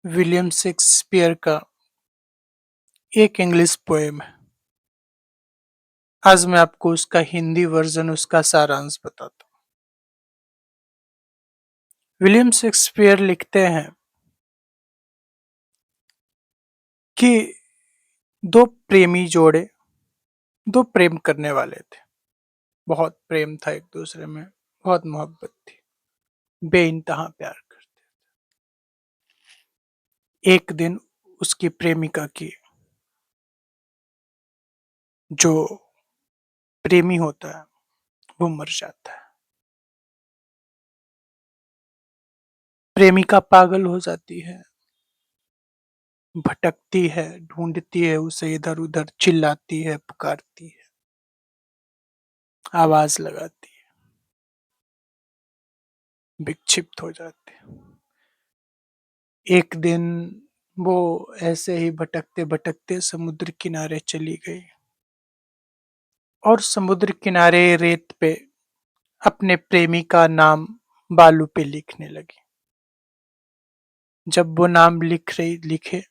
William Shakespeare का एक English poem है। आज मैं आपको उसका हिंदी वर्जन, उसका सारांश बताता हूँ। विलियम शेक्सपियर लिखते हैं कि दो प्रेमी जोड़े, दो प्रेम करने वाले थे। बहुत प्रेम था एक दूसरे में, बहुत मोहब्बत थी, बेइंतहा प्यार करते। एक दिन उसकी प्रेमिका की, जो प्रेमी होता है, वो मर जाता है। प्रेमिका पागल हो जाती है, भटकती है, ढूंढती है उसे, इधर उधर चिल्लाती है, पुकारती है, आवाज लगाती है, विक्षिप्त हो जाती है। एक दिन वो ऐसे ही भटकते भटकते समुद्र किनारे चली गई और समुद्र किनारे रेत पे अपने प्रेमी का नाम बालू पे लिखने लगी। जब वो नाम लिखे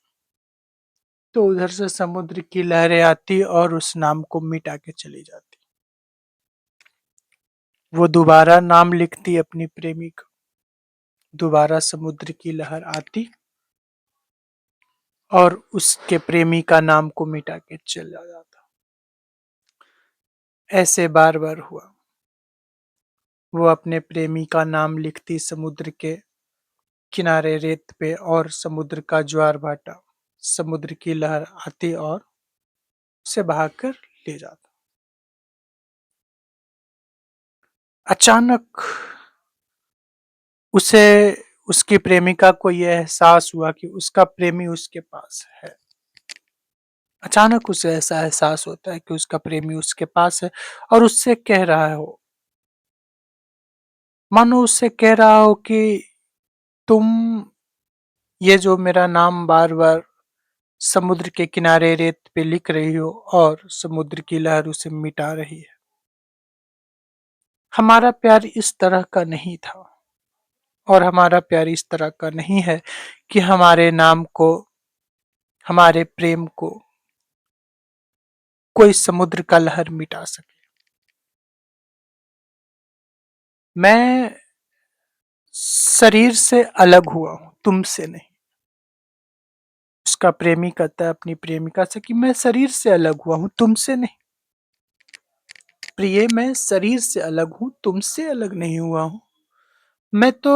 तो उधर से समुद्र की लहरें आती और उस नाम को मिटा के चली जाती। वो दोबारा नाम लिखती अपनी प्रेमी का, दोबारा समुद्र की लहर आती और उसके प्रेमी का नाम को मिटा के चला जाता। ऐसे बार बार हुआ। वो अपने प्रेमी का नाम लिखती समुद्र के किनारे रेत पे और समुद्र का ज्वार भाटा, समुद्र की लहर आती और उसे बहाकर ले जाता। अचानक उसे, उसकी प्रेमिका को यह एहसास हुआ कि उसका प्रेमी उसके पास है। अचानक उसे ऐसा एहसास होता है कि उसका प्रेमी उसके पास है और उससे कह रहा हो, मानो उससे कह रहा हो कि तुम ये जो मेरा नाम बार बार समुद्र के किनारे रेत पे लिख रही हो और समुद्र की लहर उसे मिटा रही है, हमारा प्यार इस तरह का नहीं था और हमारा प्यार इस तरह का नहीं है कि हमारे नाम को, हमारे प्रेम को कोई समुद्र का लहर मिटा सके। मैं शरीर से अलग हुआ हूं, तुमसे नहीं। उसका प्रेमी कहता है अपनी प्रेमिका से कि मैं शरीर से अलग हुआ हूं, तुमसे नहीं। प्रिय, मैं शरीर से अलग हूं, तुमसे अलग नहीं हुआ हूं। मैं तो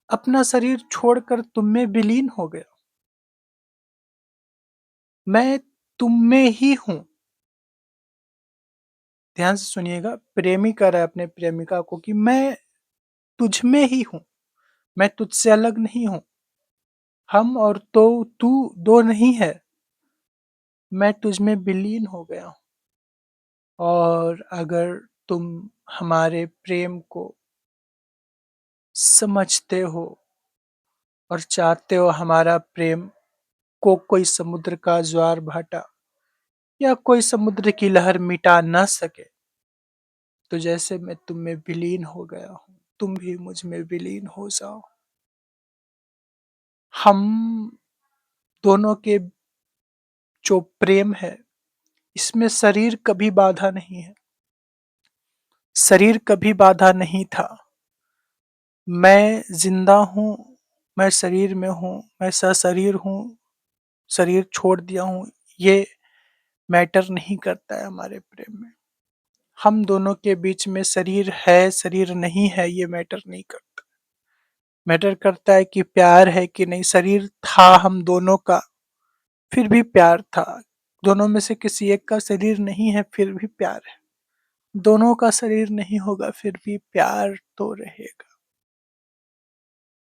अपना शरीर छोड़कर तुम में विलीन हो गया। मैं तुम में ही हूं। ध्यान से सुनिएगा, प्रेमी कह रहा है अपने प्रेमिका को कि मैं तुझ में ही हूं, मैं तुझसे अलग नहीं हूं। हम और तो तू दो नहीं है, मैं तुझ में विलीन हो गया हूं। और अगर तुम हमारे प्रेम को समझते हो और चाहते हो हमारा प्रेम को कोई समुद्र का ज्वार भाटा या कोई समुद्र की लहर मिटा न सके, तो जैसे मैं तुम में विलीन हो गया हूं, तुम भी मुझ में विलीन हो जाओ। हम दोनों के जो प्रेम है, इसमें शरीर कभी बाधा नहीं है, शरीर कभी बाधा नहीं था। मैं जिंदा हूं, मैं शरीर में हूं, मैं सशरीर हूं, शरीर छोड़ दिया हूं, ये मैटर नहीं करता है हमारे प्रेम में। हम दोनों के बीच में शरीर है, शरीर नहीं है, ये मैटर नहीं करता। मैटर करता है कि प्यार है कि नहीं। शरीर था हम दोनों का, फिर भी प्यार था। दोनों में से किसी एक का शरीर नहीं है, फिर भी प्यार है। दोनों का शरीर नहीं होगा, फिर भी प्यार तो रहेगा,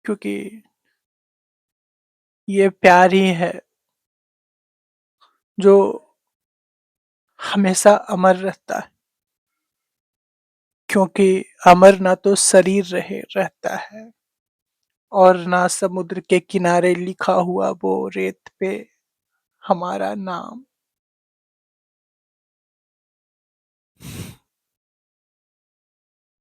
क्योंकि ये प्यार ही है जो हमेशा अमर रहता है। क्योंकि अमर ना तो शरीर रहता है और ना समुद्र के किनारे लिखा हुआ वो रेत पे हमारा नाम।